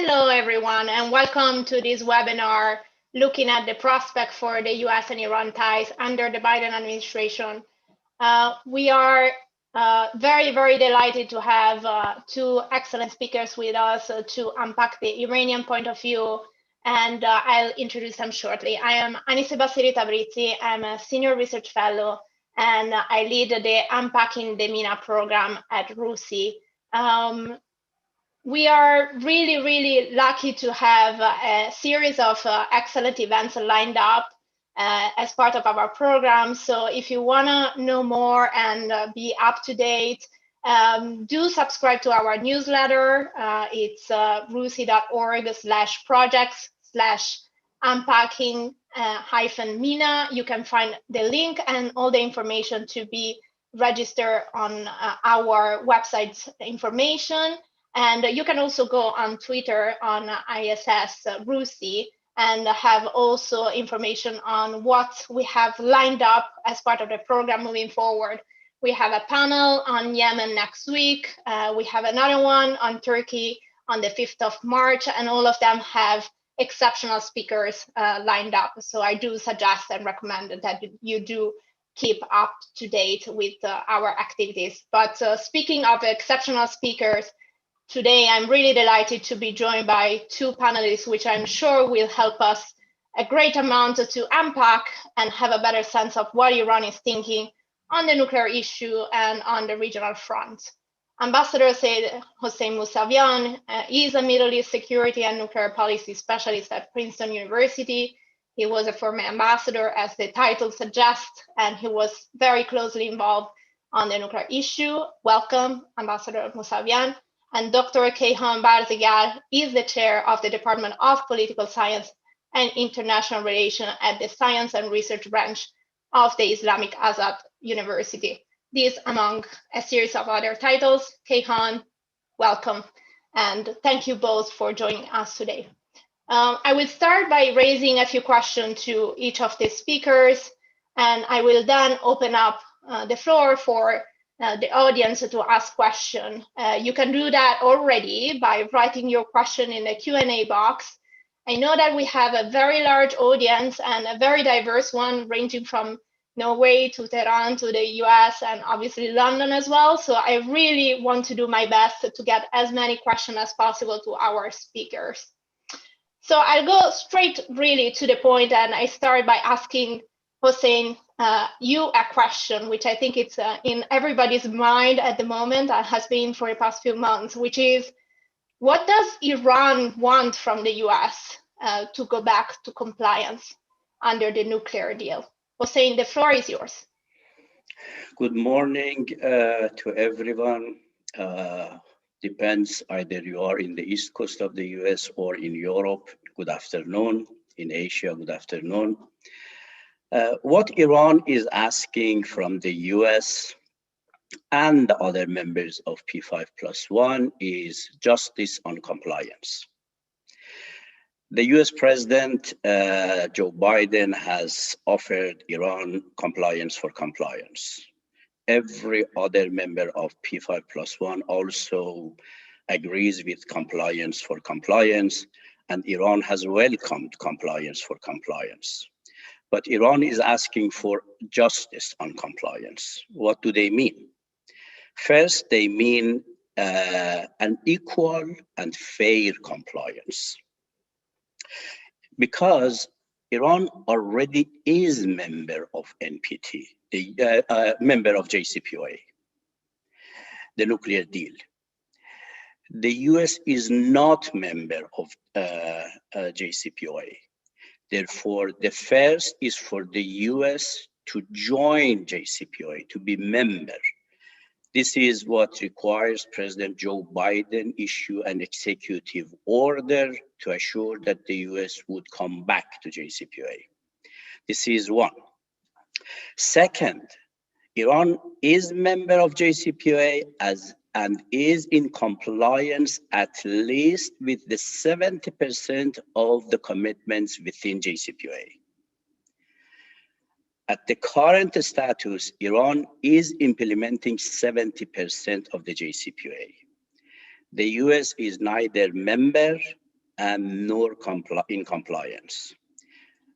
Hello, everyone, and welcome to this webinar looking at the prospect for the US and Iran ties under the Biden administration. We are very delighted to have two excellent speakers with us to unpack the Iranian point of view, and I'll introduce them shortly. I am Anise Bassiri Tabrizi. I'm a senior research fellow, and I lead the Unpacking the MENA program at RUSI. We are really lucky to have a series of excellent events lined up as part of our program. So if you want to know more and be up to date, do subscribe to our newsletter. It's rusi.org/projects/unpacking-MENA. You can find the link and all the information to be registered on our website information. And you can also go on Twitter on ISS RUSI and have also information on what we have lined up as part of the program moving forward. We have a panel on Yemen next week. We have another one on Turkey on the 5th of March, and all of them have exceptional speakers lined up. So I do suggest and recommend that you do keep up to date with our activities. But speaking of exceptional speakers, today, I'm really delighted to be joined by two panelists, which I'm sure will help us a great amount to unpack and have a better sense of what Iran is thinking on the nuclear issue and on the regional front. Ambassador Said Hossein Mousavian is a Middle East security and nuclear policy specialist at Princeton University. He was a former ambassador, as the title suggests, and he was very closely involved on the nuclear issue. Welcome, Ambassador Mousavian. And Dr. Kayhan Barzigar is the chair of the Department of Political Science and International Relations at the Science and Research Branch of the Islamic Azad University. These among a series of other titles. Kayhan, welcome, and thank you both for joining us today. I will start by raising a few questions to each of the speakers, and I will then open up the floor for the audience to ask questions. You can do that already by writing your question in the Q&A box. I know that we have a very large audience and a very diverse one, ranging from Norway to Tehran to the US and obviously London as well. So I really want to do my best to get as many questions as possible to our speakers. So I'll go straight really to the point, and I start by asking Hossein, you a question, which I think it's in everybody's mind at the moment and has been for the past few months, which is, what does Iran want from the US to go back to compliance under the nuclear deal? Hossein, the floor is yours. Good morning to everyone. Depends, either you are in the East Coast of the US or in Europe, good afternoon. In Asia, good afternoon. What Iran is asking from the US and the other members of P5+1 is justice on compliance. The US President Joe Biden has offered Iran compliance for compliance. Every other member of P5+1 also agrees with compliance for compliance, and Iran has welcomed compliance for compliance. But Iran is asking for justice on compliance. What do they mean? First, they mean an equal and fair compliance. Because Iran already is member of NPT, the member of JCPOA, the nuclear deal. The US is not member of JCPOA. Therefore, the first is for the US to join JCPOA, to be member. This is what requires President Joe Biden issue an executive order to assure that the US would come back to JCPOA. This is one. Second, Iran is member of JCPOA and is in compliance at least with the 70% of the commitments within JCPOA. At the current status, Iran is implementing 70% of the JCPOA. The US is neither member and nor in compliance.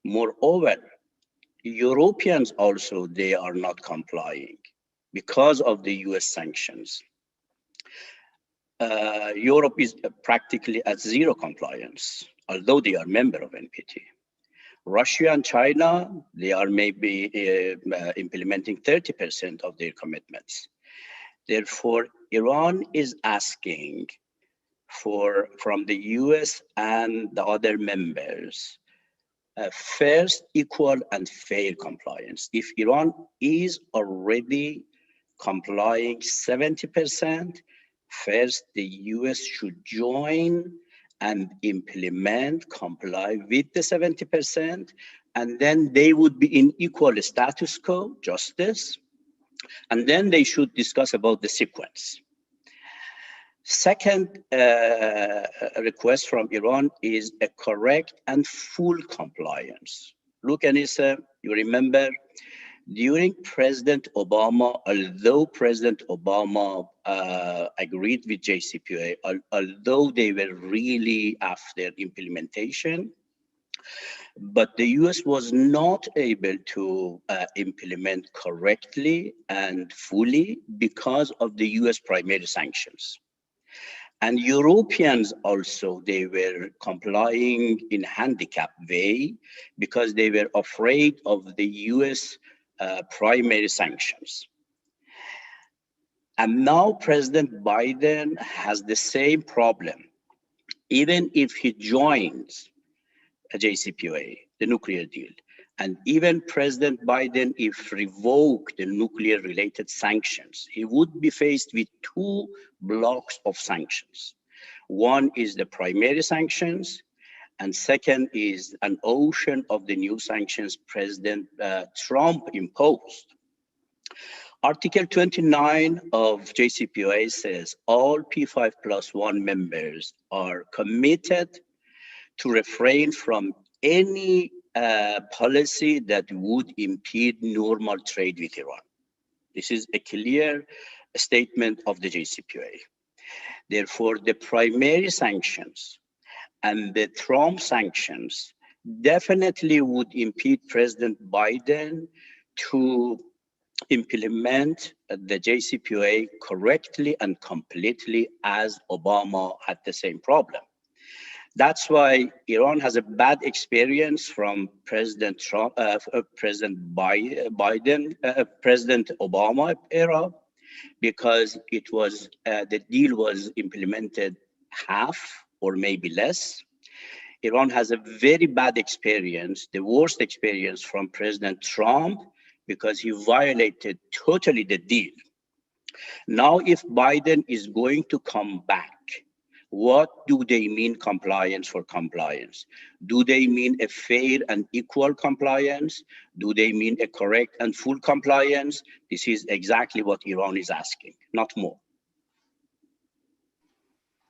Moreover, Europeans also, they are not complying because of the US sanctions. Europe is practically at zero compliance, although they are member of NPT. Russia and China, they are maybe implementing 30% of their commitments. Therefore, Iran is asking from the US and the other members, first, equal and fair compliance. If Iran is already complying 70%, first, the US should join and implement, comply with the 70%, and then they would be in equal status quo, justice, and then they should discuss about the sequence. Second request from Iran is a correct and full compliance. Look, Anissa, you remember during President Obama, although President Obama agreed with JCPOA, although they were really after implementation, but the US was not able to implement correctly and fully because of the US primary sanctions. And Europeans also, they were complying in handicapped way because they were afraid of the US primary sanctions. And now President Biden has the same problem. Even if he joins a JCPOA, the nuclear deal, and even President Biden, if revoke the nuclear related sanctions, he would be faced with two blocks of sanctions. One is the primary sanctions, and second is an ocean of the new sanctions President Trump imposed. Article 29 of JCPOA says all P5+1 members are committed to refrain from any policy that would impede normal trade with Iran. This is a clear statement of the JCPOA. Therefore, the primary sanctions and the Trump sanctions definitely would impede President Biden to implement the JCPOA correctly and completely, as Obama had the same problem. That's why Iran has a bad experience from President Trump, President Biden, President Obama era, because it was the deal was implemented half or maybe less. Iran has a very bad experience, the worst experience from President Trump, because he violated totally the deal. Now, if Biden is going to come back, what do they mean compliance for compliance? Do they mean a fair and equal compliance? Do they mean a correct and full compliance? This is exactly what Iran is asking, not more.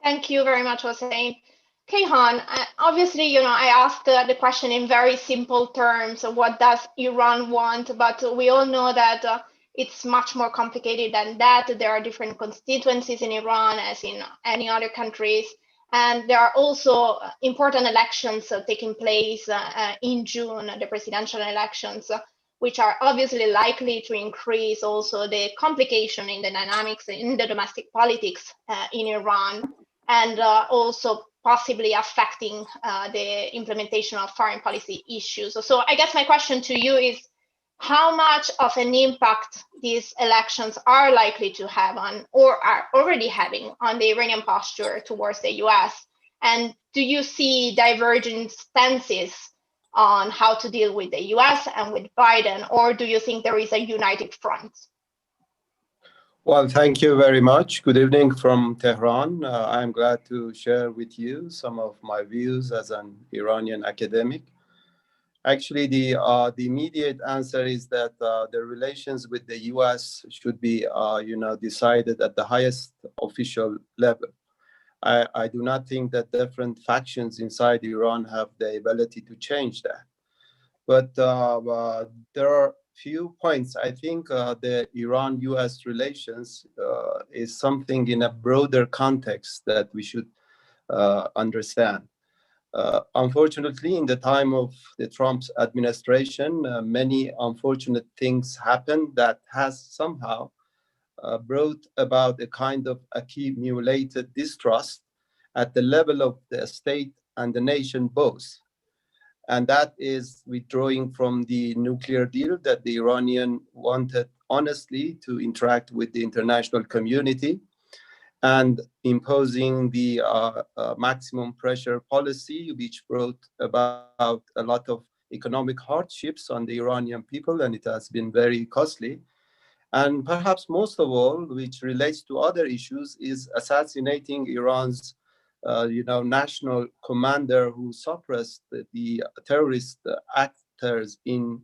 Thank you very much, Hossein. Kayhan, obviously, I asked the question in very simple terms of what does Iran want, but we all know that it's much more complicated than that. There are different constituencies in Iran as in any other countries. And there are also important elections taking place in June, the presidential elections, which are obviously likely to increase also the complication in the dynamics in the domestic politics in Iran, and also possibly affecting the implementation of foreign policy issues. So I guess my question to you is, how much of an impact these elections are likely to have on, or are already having, on the Iranian posture towards the US? And do you see divergent stances on how to deal with the US and with Biden, or do you think there is a united front? Well, thank you very much. Good evening from Tehran. I'm glad to share with you some of my views as an Iranian academic. Actually, the immediate answer is that the relations with the U.S. should be, decided at the highest official level. I do not think that different factions inside Iran have the ability to change that. But there are few points. I think the Iran-U.S. relations is something in a broader context that we should understand. Unfortunately, in the time of the Trump's administration, many unfortunate things happened that has somehow brought about a kind of accumulated distrust at the level of the state and the nation both. And that is withdrawing from the nuclear deal that the Iranian wanted honestly to interact with the international community, and imposing the maximum pressure policy, which brought about a lot of economic hardships on the Iranian people, and it has been very costly. And perhaps most of all, which relates to other issues, is assassinating Iran's national commander who suppressed the terrorist actors in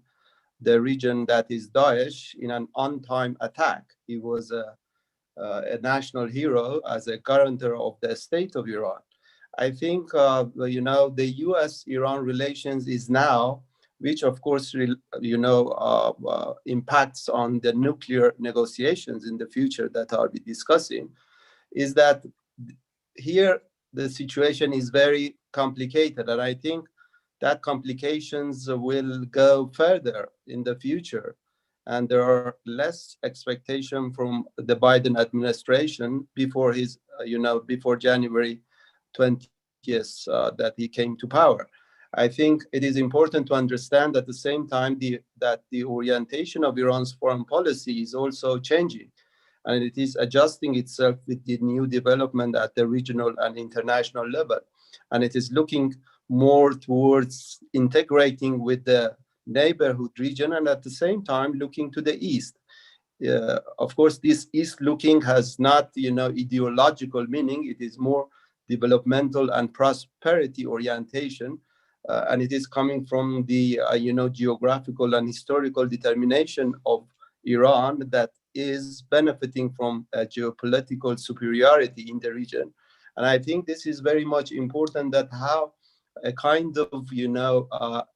the region that is Daesh in an on-time attack. He was a national hero as a guarantor of the state of Iran. I think, the U.S.-Iran relations is now, which of course, impacts on the nuclear negotiations in the future that I'll be discussing, is that here the situation is very complicated. And I think that complications will go further in the future. And there are less expectation from the Biden administration before before January 20th that he came to power. I think it is important to understand at the same time that the orientation of Iran's foreign policy is also changing, and it is adjusting itself with the new development at the regional and international level. And it is looking more towards integrating with the neighborhood region, and at the same time looking to the east. Of course, this east looking has not, ideological meaning. It is more developmental and prosperity orientation. And it is coming from the, geographical and historical determination of Iran that is benefiting from geopolitical superiority in the region. And I think this is very much important, that how a kind of,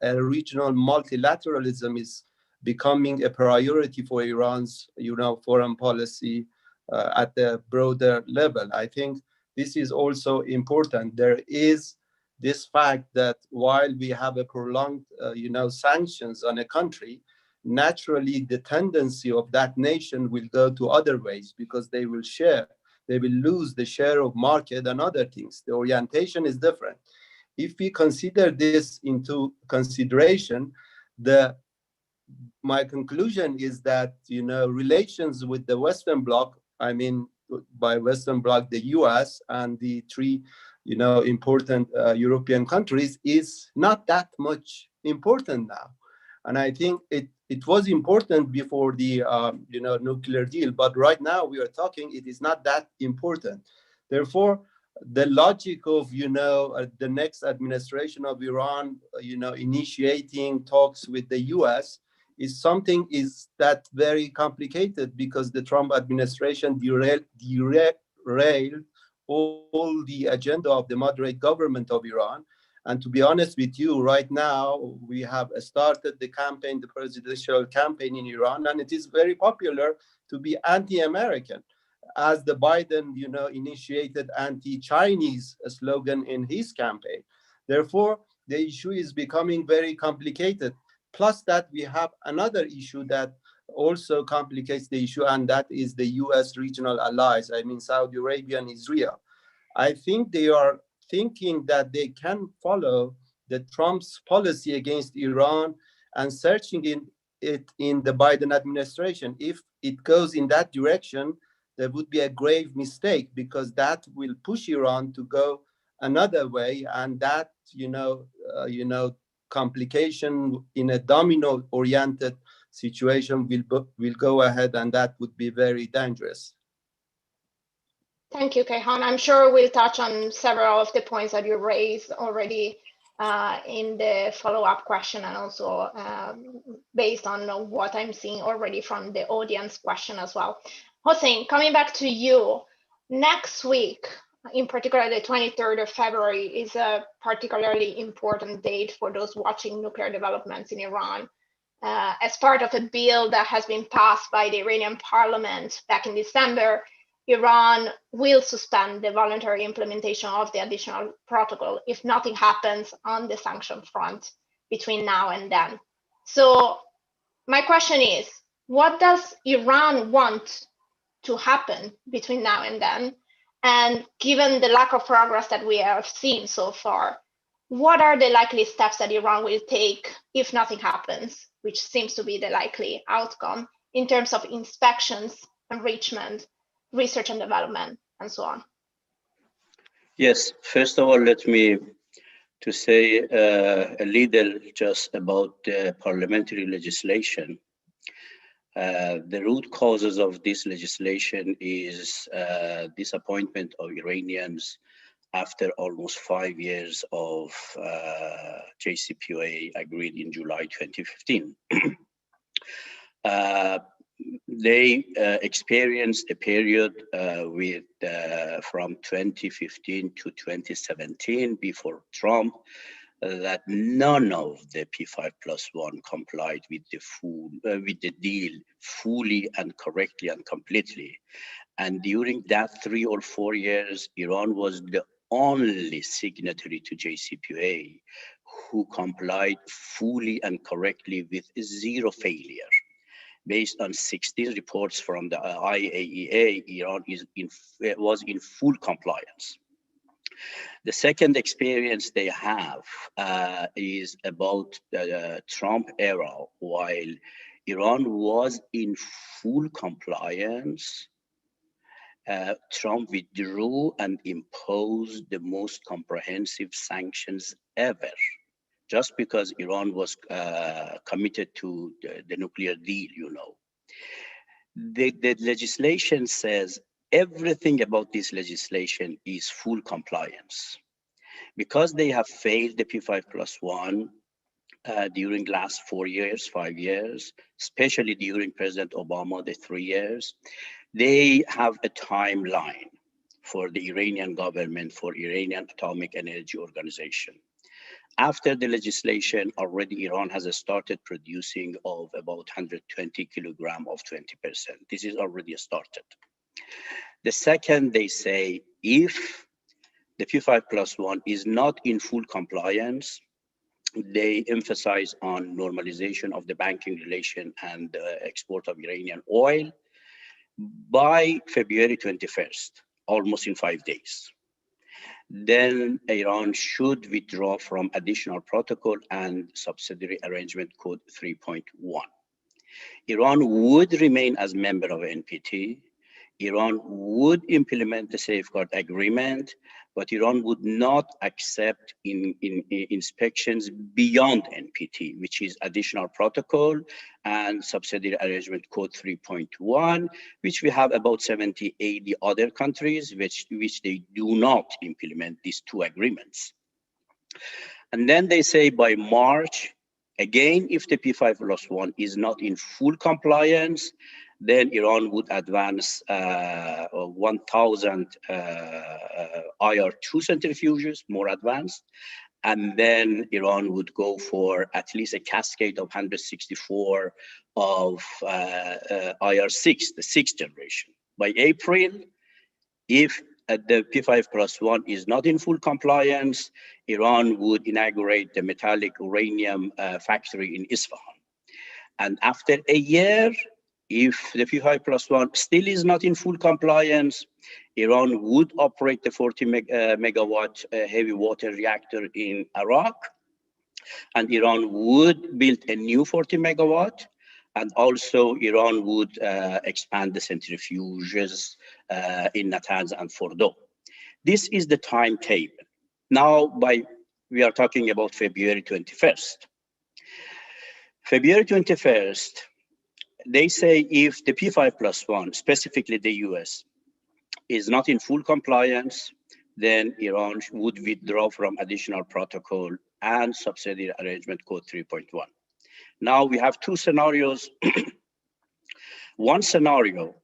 a regional multilateralism is becoming a priority for Iran's, foreign policy at the broader level. I think this is also important. There is this fact that while we have a prolonged, sanctions on a country, naturally the tendency of that nation will go to other ways, because they will lose the share of market and other things. The orientation is different. If we consider this into consideration, my conclusion is that, relations with the Western Bloc, I mean, by Western Bloc, the US and the three, important European countries, is not that much important now. And I think it was important before the, nuclear deal, but right now we are talking, it is not that important. Therefore, the logic of, the next administration of Iran, initiating talks with the US is something is that very complicated, because the Trump administration derailed all the agenda of the moderate government of Iran. And to be honest with you, right now, we have started the campaign, the presidential campaign in Iran, and it is very popular to be anti-American, as the Biden, initiated anti-Chinese slogan in his campaign. Therefore, the issue is becoming very complicated. Plus that we have another issue that also complicates the issue, and that is the US regional allies, I mean, Saudi Arabia and Israel. I think they are thinking that they can follow the Trump's policy against Iran and searching it in the Biden administration. If it goes in that direction, there would be a grave mistake, because that will push Iran to go another way, and that, complication in a domino-oriented situation will go ahead, and that would be very dangerous. Thank you, Kayhan. I'm sure we'll touch on several of the points that you raised already in the follow-up question, and also based on what I'm seeing already from the audience question as well. Hossein, coming back to you, next week, in particular the 23rd of February, is a particularly important date for those watching nuclear developments in Iran. As part of a bill that has been passed by the Iranian parliament back in December, Iran will suspend the voluntary implementation of the additional protocol if nothing happens on the sanction front between now and then. So my question is, what does Iran want to happen between now and then? And given the lack of progress that we have seen so far, what are the likely steps that Iran will take if nothing happens, which seems to be the likely outcome in terms of inspections, enrichment, research and development, and so on? Yes, first of all, let me to say a little just about the parliamentary legislation. The root causes of this legislation is disappointment of Iranians after almost 5 years of JCPOA agreed in July 2015. They experienced a period from 2015 to 2017 before Trump that none of the P5+1 complied with the deal fully and correctly and completely. And during that 3 or 4 years, Iran was the only signatory to JCPOA who complied fully and correctly with zero failure. Based on 16 reports from the IAEA, Iran was in full compliance. The second experience they have is about the Trump era. While Iran was in full compliance, Trump withdrew and imposed the most comprehensive sanctions ever, just because Iran was committed to the nuclear deal, you know. The legislation says everything about this legislation is full compliance. Because they have failed the P5+1 during last 4 years, 5 years, especially during President Obama, the 3 years, they have a timeline for the Iranian government, for Iranian Atomic Energy Organization. After the legislation, already Iran has started producing of about 120 kilogram of 20%. This is already started. The second, they say, if the P5+1 is not in full compliance, they emphasize on normalization of the banking relation and export of Iranian oil by February 21st, almost in 5 days. Then Iran should withdraw from additional protocol and subsidiary arrangement code 3.1. Iran would remain as member of NPT. Iran would implement the safeguard agreement, but Iran would not accept inspections beyond NPT, which is additional protocol and subsidiary arrangement code 3.1, which we have about 70, 80 other countries, which they do not implement these two agreements. And then they say by March, again, if the P5+1 is not in full compliance, then Iran would advance 1,000 IR2 centrifuges, more advanced, and then Iran would go for at least a cascade of 164 of IR6, the 6th generation. By April, if the P5+1 is not in full compliance, Iran would inaugurate the metallic uranium factory in Isfahan. And after a year, if the P5+1 still is not in full compliance, Iran would operate the 40 megawatt heavy water reactor in Iraq, and Iran would build a new 40 megawatt, and also Iran would expand the centrifuges in Natanz and Fordo. This is the timetable. Now, we are talking about February 21st. February 21st, they say if the P5+1, specifically the US, is not in full compliance, then Iran would withdraw from additional protocol and subsidiary arrangement code 3.1. Now we have two scenarios. One scenario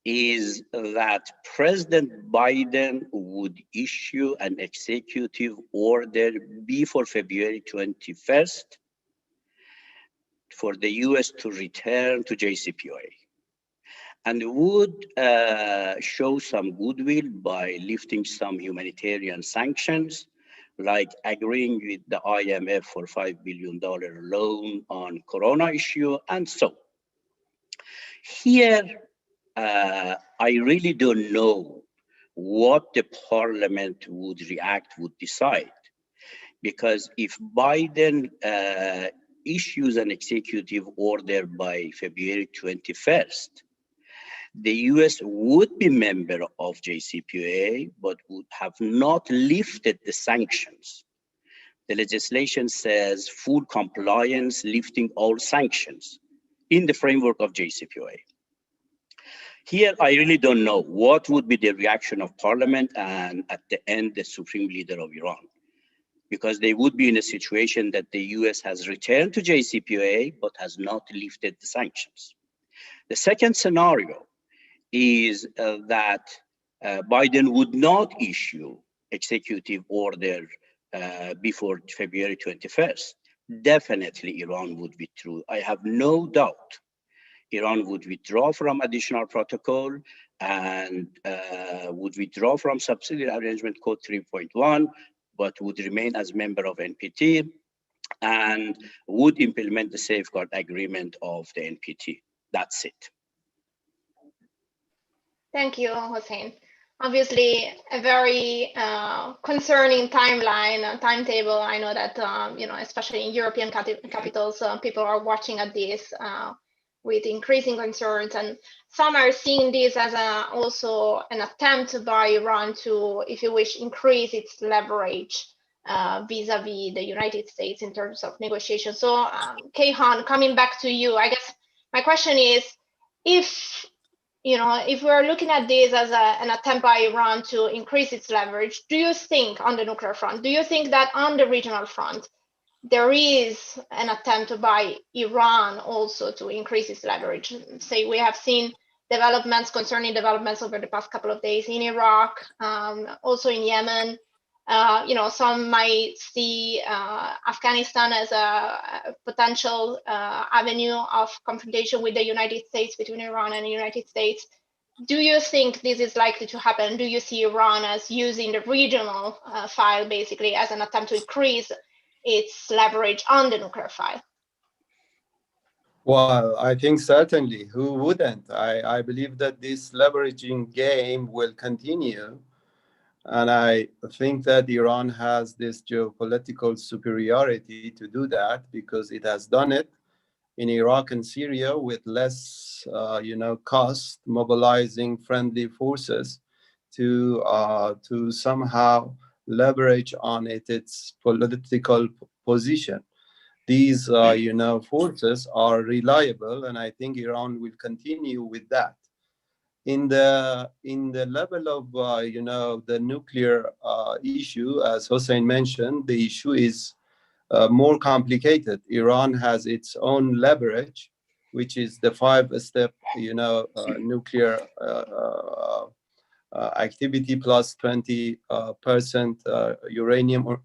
is that President Biden would issue an executive order before February 21st for the US to return to JCPOA. and would show some goodwill by lifting some humanitarian sanctions, like agreeing with the IMF for $5 billion loan on corona issue, and so. Here, I really don't know what the parliament would react, would decide. Because if Biden issues an executive order by February 21st, the US would be member of JCPOA, but would have not lifted the sanctions. The legislation says full compliance, lifting all sanctions in the framework of JCPOA. Here, I really don't know what would be the reaction of Parliament and at the end, the Supreme Leader of Iran, because they would be in a situation that the US has returned to JCPOA, but has not lifted the sanctions. The second scenario is that Biden would not issue executive order before February 21st. Definitely Iran would withdraw. I have no doubt Iran would withdraw from additional protocol and would withdraw from subsidiary arrangement code 3.1, but would remain as member of NPT and would implement the safeguard agreement of the NPT. That's it. Thank you, Hossein. Obviously, a very concerning timeline, timetable. I know that, especially in European capitals, people are watching at this with increasing concerns, and some are seeing this as also an attempt by Iran to, if you wish, increase its leverage vis-a-vis the United States in terms of negotiation. So, Kayhan, coming back to you, I guess my question is, if we're looking at this as an attempt by Iran to increase its leverage, do you think on the nuclear front, do you think that on the regional front, there is an attempt by Iran also to increase its leverage? Say we have seen concerning developments over the past couple of days in Iraq, also in Yemen. Some might see Afghanistan as a potential avenue of confrontation with the United States, between Iran and the United States. Do you think this is likely to happen? Do you see Iran as using the regional file basically as an attempt to increase its leverage on the nuclear file? Well, I think certainly. Who wouldn't? I believe that this leveraging game will continue. And I think that Iran has this geopolitical superiority to do that because it has done it in Iraq and Syria with less, cost, mobilizing friendly forces to somehow leverage on its political position. These, forces are reliable, and I think Iran will continue with that. In the level of the nuclear issue, as Hossein mentioned, the issue is more complicated. Iran has its own leverage, which is the 5-step nuclear activity plus 20% uranium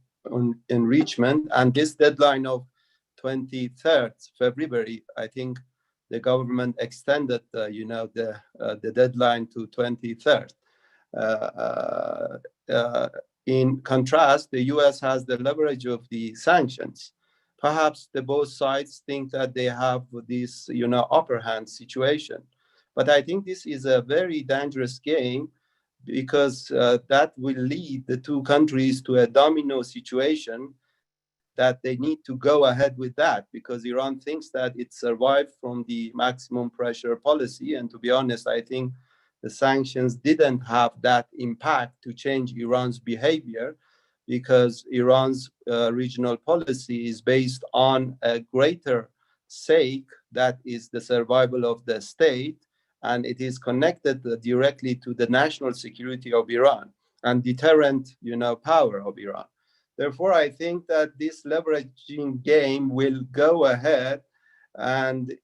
enrichment, and this deadline of 23rd February, I think the government extended, the deadline to 23rd. In contrast, the U.S. has the leverage of the sanctions. Perhaps the both sides think that they have this, upper hand situation. But I think this is a very dangerous game because that will lead the two countries to a domino situation that they need to go ahead with that because Iran thinks that it survived from the maximum pressure policy. And to be honest, I think the sanctions didn't have that impact to change Iran's behavior because Iran's regional policy is based on a greater sake that is the survival of the state, and it is connected directly to the national security of Iran and deterrent, power of Iran. Therefore, I think that this leveraging game will go ahead. And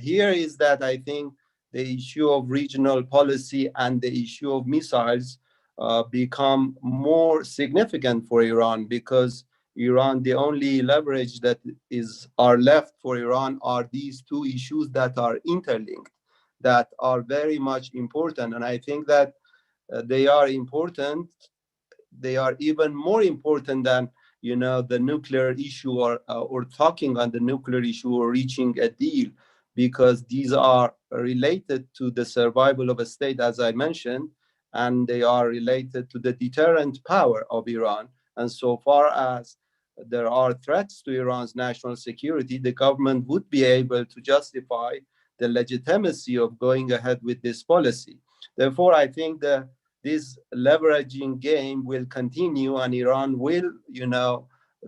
here is that I think the issue of regional policy and the issue of missiles become more significant for Iran because Iran, the only leverage that are left for Iran are these two issues that are interlinked. that are very much important. And I think that they are important. They are even more important than the nuclear issue, or talking on the nuclear issue or reaching a deal, because these are related to the survival of a state, as I mentioned, and they are related to the deterrent power of Iran. And so far as there are threats to Iran's national security, the government would be able to justify the legitimacy of going ahead with this policy. Therefore, I think that this leveraging game will continue, and Iran will,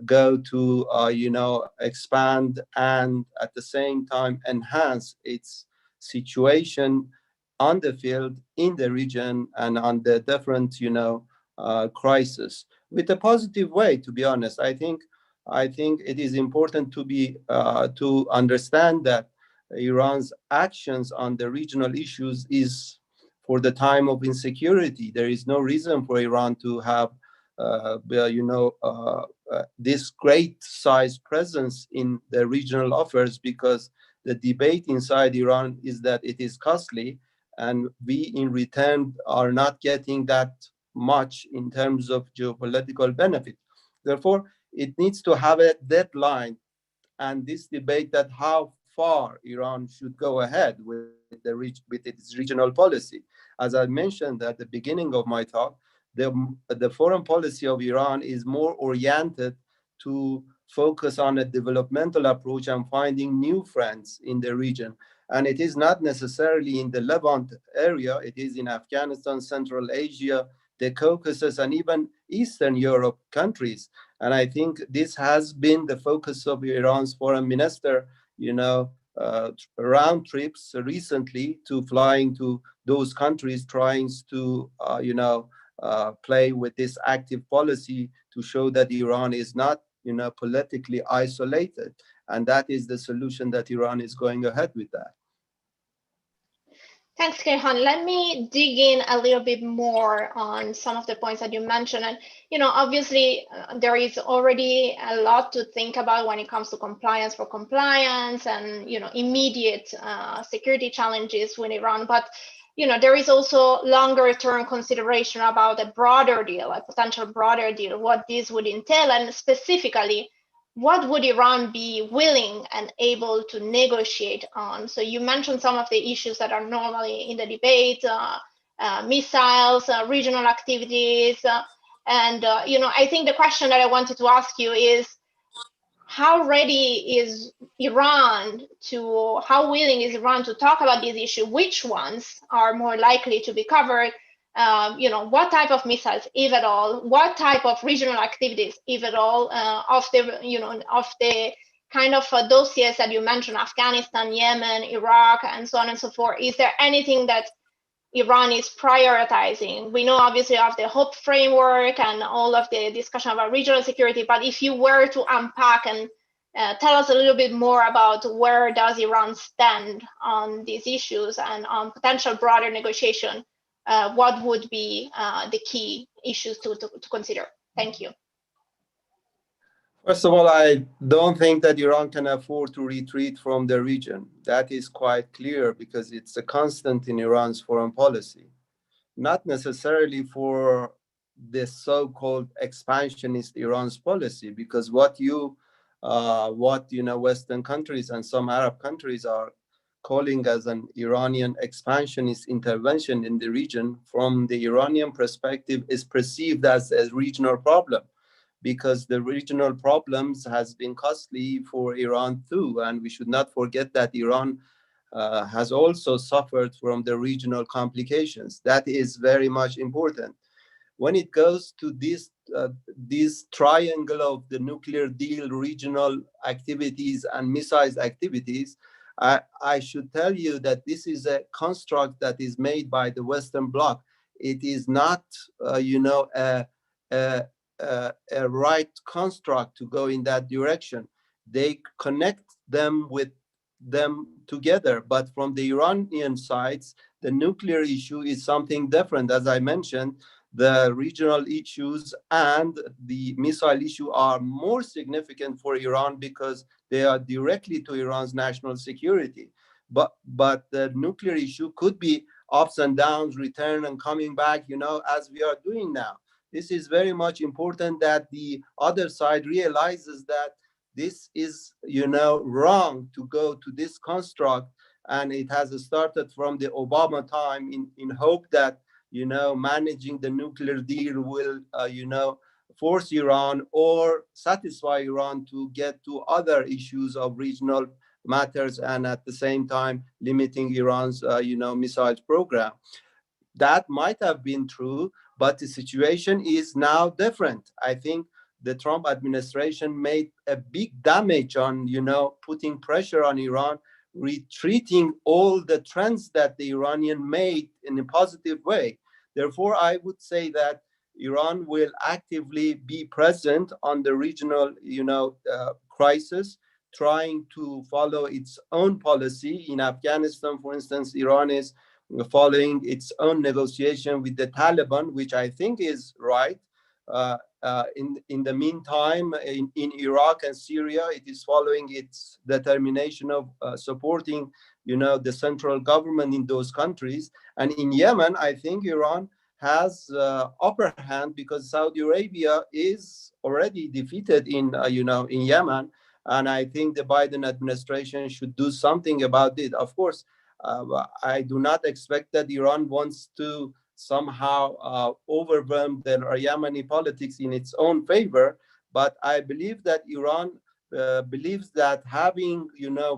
go to, expand and at the same time enhance its situation on the field, in the region, and on the different, crisis, with a positive way. To be honest, I think it is important to understand that Iran's actions on the regional issues is for the time of insecurity. There is no reason for Iran to have, this great size presence in the regional affairs, because the debate inside Iran is that it is costly, and we in return are not getting that much in terms of geopolitical benefit. Therefore, it needs to have a deadline, and this debate that how far Iran should go ahead with its regional policy. As I mentioned at the beginning of my talk, the foreign policy of Iran is more oriented to focus on a developmental approach and finding new friends in the region. And it is not necessarily in the Levant area, it is in Afghanistan, Central Asia, the Caucasus, and even Eastern Europe countries. And I think this has been the focus of Iran's foreign minister, round trips recently to flying to those countries, trying to, play with this active policy to show that Iran is not, politically isolated. And that is the solution that Iran is going ahead with that. Thanks, Kayhan. Let me dig in a little bit more on some of the points that you mentioned. And, obviously, there is already a lot to think about when it comes to compliance for compliance and, immediate security challenges with Iran. But, there is also longer term consideration about a broader deal, a potential broader deal, what this would entail, and specifically, what would Iran be willing and able to negotiate on? So you mentioned some of the issues that are normally in the debate, missiles, regional activities. And I think the question that I wanted to ask you is, how ready is Iran how willing is Iran to talk about these issues? Which ones are more likely to be covered? What type of missiles, if at all? What type of regional activities, if at all? Of the kind of dossiers that you mentioned, Afghanistan, Yemen, Iraq, and so on and so forth. Is there anything that Iran is prioritizing? We know obviously of the HOPE framework and all of the discussion about regional security, but if you were to unpack and tell us a little bit more about where does Iran stand on these issues and on potential broader negotiation, what would be the key issues to consider? Thank you. First of all, I don't think that Iran can afford to retreat from the region. That is quite clear, because it's a constant in Iran's foreign policy. Not necessarily for the so-called expansionist Iran's policy, because what Western countries and some Arab countries are calling as an Iranian expansionist intervention in the region, from the Iranian perspective, is perceived as a regional problem, because the regional problems has been costly for Iran too. And we should not forget that Iran has also suffered from the regional complications. That is very much important. When it goes to this triangle of the nuclear deal, regional activities, and missiles activities, I should tell you that this is a construct that is made by the Western Bloc. It is not, a right construct to go in that direction. They connect them together, but from the Iranian sides, the nuclear issue is something different. As I mentioned, the regional issues and the missile issue are more significant for Iran, because they are directly to Iran's national security. but the nuclear issue could be ups and downs, return and coming back, as we are doing now. This is very much important that the other side realizes that this is, wrong to go to this construct. And it has started from the Obama time in hope that, managing the nuclear deal will, force Iran or satisfy Iran to get to other issues of regional matters, and at the same time limiting Iran's, missiles program. That might have been true, but the situation is now different. I think the Trump administration made a big damage on, putting pressure on Iran, retreating all the trends that the Iranian made in a positive way. Therefore, I would say that Iran will actively be present on the regional, crisis, trying to follow its own policy. In Afghanistan, for instance, Iran is following its own negotiation with the Taliban, which I think is right. In the meantime, in Iraq and Syria, it is following its determination of supporting, the central government in those countries. And in Yemen, I think Iran has upper hand because Saudi Arabia is already defeated in Yemen. And I think the Biden administration should do something about it. Of course, I do not expect that Iran wants to somehow overwhelm the Yemeni politics in its own favor, but I believe that Iran believes that having,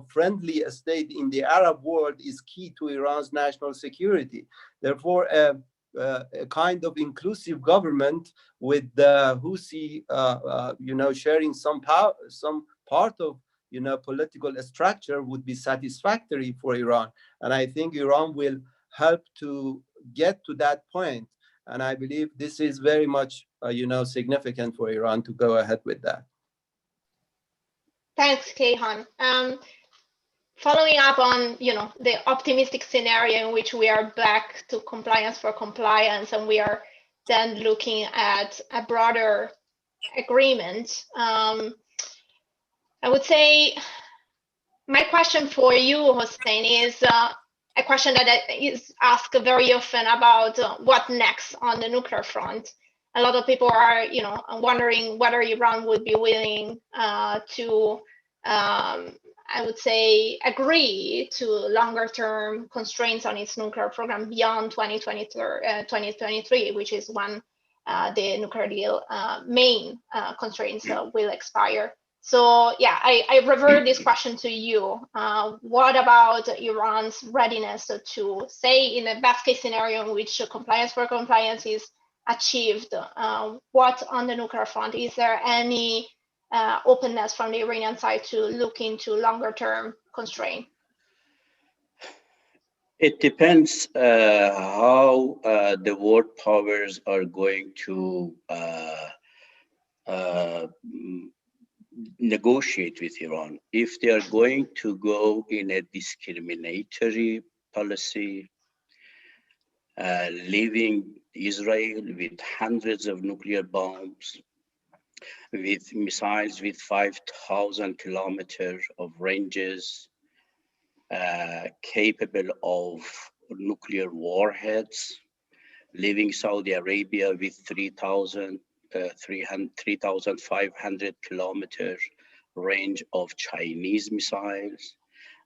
friendly state in the Arab world is key to Iran's national security. Therefore, a kind of inclusive government with the Houthi, sharing some power, some part of, political structure would be satisfactory for Iran. And I think Iran will help to get to that point. And I believe this is very much, significant for Iran to go ahead with that. Thanks, Kayhan. Following up on, the optimistic scenario in which we are back to compliance for compliance, and we are then looking at a broader agreement, I would say my question for you, Hossein, is a question that is asked very often about what next on the nuclear front. A lot of people are, wondering whether Iran would be willing to, I would say, agree to longer-term constraints on its nuclear program beyond 2023, which is when the nuclear deal main constraints will expire. So yeah, I revert this question to you. What about Iran's readiness to say, in a best case scenario in which compliance for compliance is achieved, what on the nuclear front? Is there any openness from the Iranian side to look into longer term constraint? It depends how the world powers are going to negotiate with Iran. If they are going to go in a discriminatory policy, leaving Israel with hundreds of nuclear bombs, with missiles with 5,000 kilometers of ranges, capable of nuclear warheads, leaving Saudi Arabia with 3,500 kilometers range of Chinese missiles,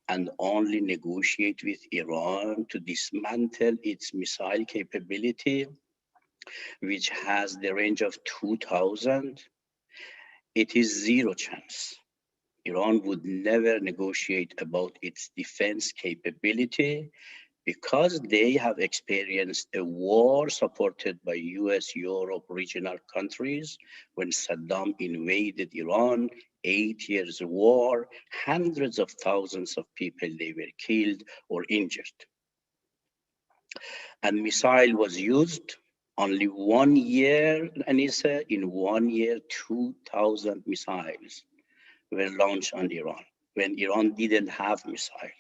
and only negotiate with Iran to dismantle its missile capability, which has the range of 2,000, it is zero chance. Iran would never negotiate about its defense capability because they have experienced a war supported by US, Europe, regional countries. When Saddam invaded Iran, 8 years war, hundreds of thousands of people, they were killed or injured. And missile was used only 1 year, Anissa, in 1 year, 2,000 missiles were launched on Iran when Iran didn't have missile.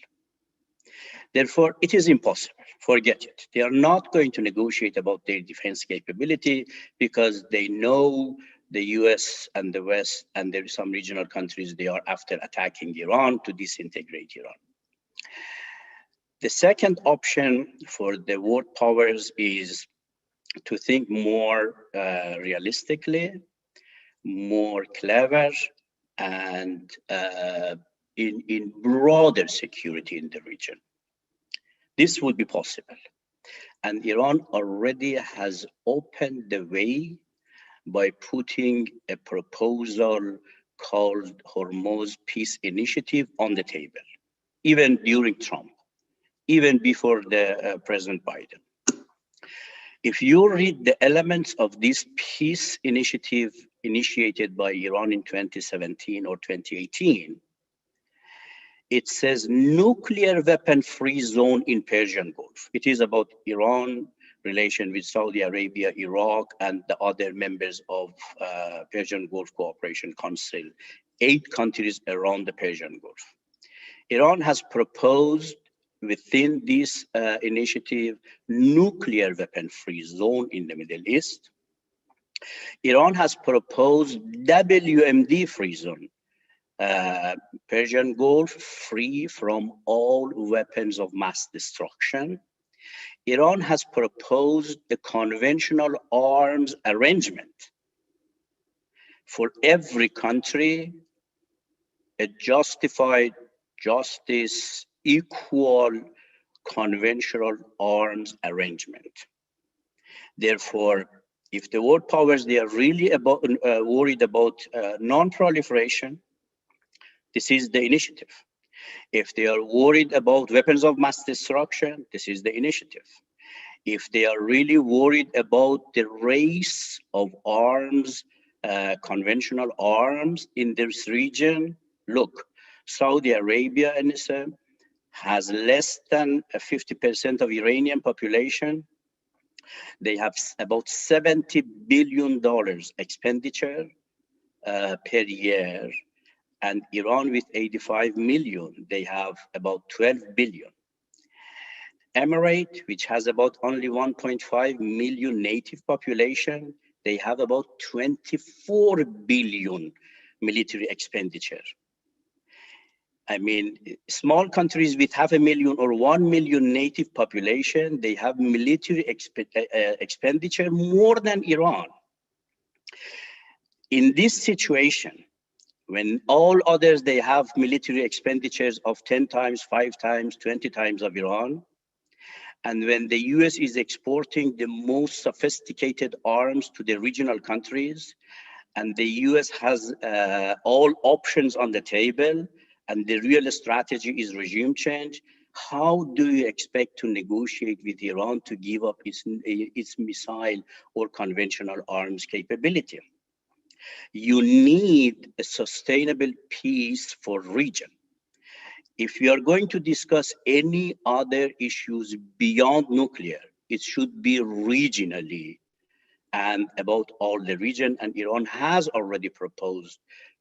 Therefore, it is impossible. Forget it. They are not going to negotiate about their defense capability because they know the US and the West and there are some regional countries, they are after attacking Iran to disintegrate Iran. The second option for the world powers is to think more realistically, more clever, and in broader security in the region. This would be possible. And Iran already has opened the way by putting a proposal called Hormuz Peace Initiative on the table, even during Trump, even before the President Biden. If you read the elements of this peace initiative initiated by Iran in 2017 or 2018, it says nuclear weapon-free zone in Persian Gulf. It is about Iran relation with Saudi Arabia, Iraq, and the other members of Persian Gulf Cooperation Council, 8 countries around the Persian Gulf. Iran has proposed within this initiative nuclear weapon-free zone in the Middle East. Iran has proposed WMD-free zone, Persian Gulf free from all weapons of mass destruction. Iran has proposed a conventional arms arrangement for every country, a justified justice, equal conventional arms arrangement. Therefore, if the world powers, they are really worried about non-proliferation, this is the initiative. If they are worried about weapons of mass destruction, this is the initiative. If they are really worried about the race of arms, conventional arms in this region, look, Saudi Arabia, Anissa, has less than 50% of Iranian population. They have about $70 billion expenditure per year. And Iran with 85 million, they have about 12 billion. Emirate, which has about only 1.5 million native population, they have about 24 billion military expenditure. I mean, small countries with 500,000 or 1 million native population, they have military expenditure more than Iran. In this situation, when all others, they have military expenditures of 10 times, 5 times, 20 times of Iran, and when the US is exporting the most sophisticated arms to the regional countries, and the US has all options on the table, and the real strategy is regime change, how do you expect to negotiate with Iran to give up its missile or conventional arms capability? You need a sustainable peace for region. If you are going to discuss any other issues beyond nuclear, it should be regionally and about all the region. And Iran has already proposed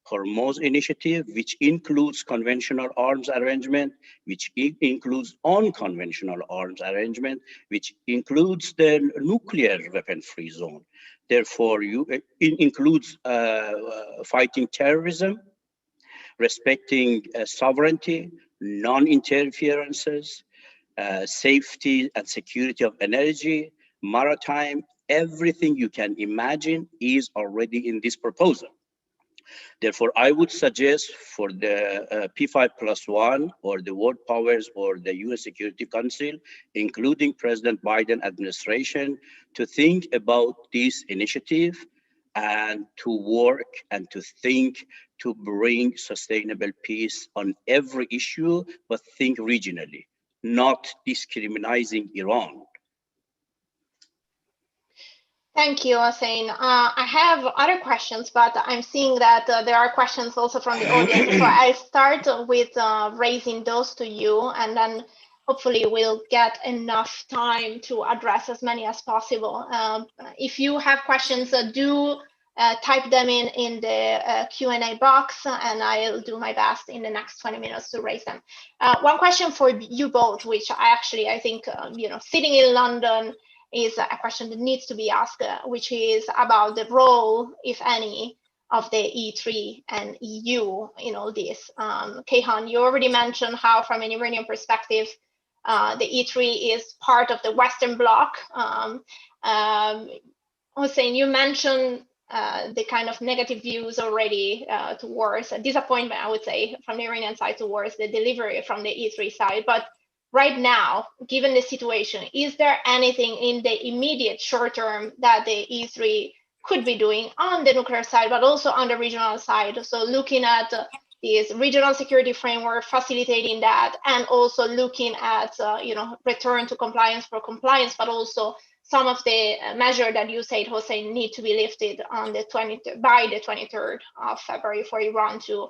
Hormuz initiative, which includes conventional arms arrangement, which includes unconventional arms arrangement, which includes the nuclear weapon-free zone. Therefore, it includes fighting terrorism, respecting sovereignty, non-interferences, safety and security of energy, maritime, everything you can imagine is already in this proposal. Therefore, I would suggest for the P5+1 or the world powers or the US Security Council, including President Biden administration, to think about this initiative and to work and to think to bring sustainable peace on every issue, but think regionally, not discriminating Iran. Thank you, Hossein. I have other questions, but I'm seeing that there are questions also from the audience. So I start with raising those to you, and then hopefully we'll get enough time to address as many as possible. If you have questions, do type them in the Q&A box, and I'll do my best in the next 20 minutes to raise them. One question for you both, which I think, sitting in London, is a question that needs to be asked, which is about the role, if any, of the E3 and EU in all this. Kayhan, you already mentioned how, from an Iranian perspective, the E3 is part of the Western Bloc. Hossein, you mentioned the kind of negative views already towards disappointment, I would say, from the Iranian side towards the delivery from the E3 side. But right now, given the situation, is there anything in the immediate short term that the E3 could be doing on the nuclear side, but also on the regional side? So looking at this regional security framework, facilitating that, and also looking at return to compliance for compliance, but also some of the measures that you said, Hossein, need to be lifted on the by the 23rd of February for Iran to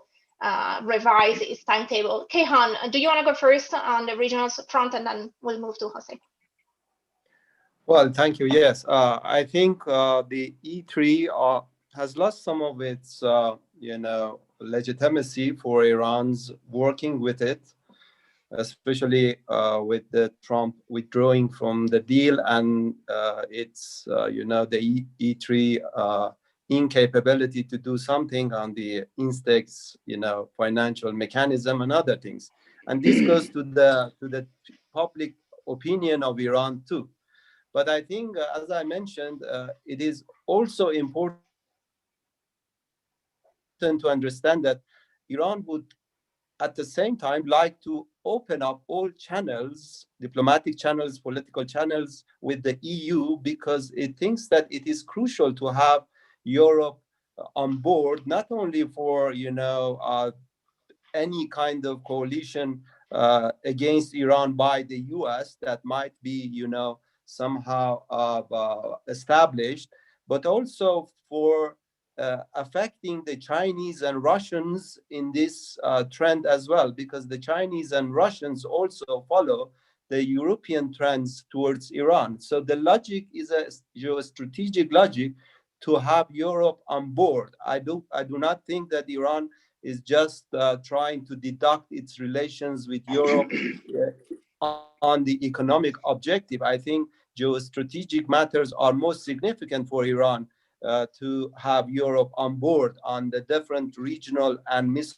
revise its timetable. Kayhan, do you want to go first on the regional front, and then we'll move to Hossein? Well, thank you. Yes, I think the E3 has lost some of its, legitimacy for Iran's working with it, especially with the Trump withdrawing from the deal and its, the E3 incapability to do something on the INSTEX, financial mechanism and other things. And this goes to the public opinion of Iran too. But I think, as I mentioned, it is also important to understand that Iran would, at the same time, like to open up all channels, diplomatic channels, political channels with the EU, because it thinks that it is crucial to have Europe on board, not only for, any kind of coalition against Iran by the US that might be, somehow established, but also for affecting the Chinese and Russians in this trend as well, because the Chinese and Russians also follow the European trends towards Iran. So the logic is a geostrategic logic to have Europe on board. I do not think that Iran is just trying to deduct its relations with Europe on the economic objective. I think geostrategic matters are most significant for Iran to have Europe on board on the different regional and missile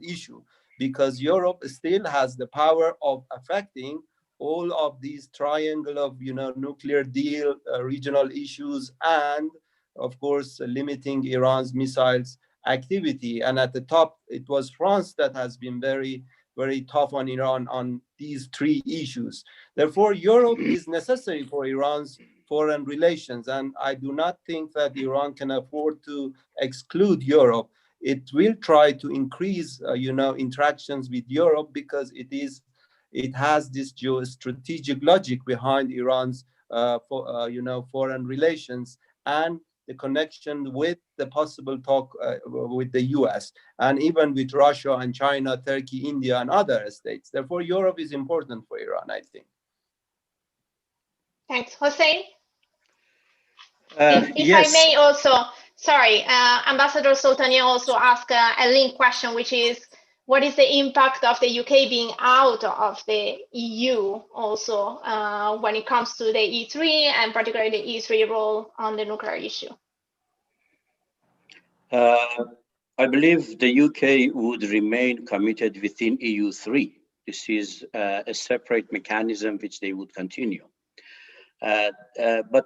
issue, because Europe still has the power of affecting all of these triangle of nuclear deal, regional issues, and of course limiting Iran's missiles activity. And at the top, it was France that has been very, very tough on Iran on these three issues. Therefore, Europe is necessary for Iran's foreign relations, and I do not think that Iran can afford to exclude Europe. It will try to increase, interactions with Europe, because it has this geostrategic logic behind Iran's, foreign relations and the connection with the possible talk with the US, and even with Russia and China, Turkey, India, and other states. Therefore, Europe is important for Iran, I think. Thanks. Hossein? If yes. I may also, sorry, Ambassador Soltani also asked a link question, which is, what is the impact of the UK being out of the EU also when it comes to the E3, and particularly the E3 role on the nuclear issue? I believe the UK would remain committed within EU3. This is a separate mechanism which they would continue. But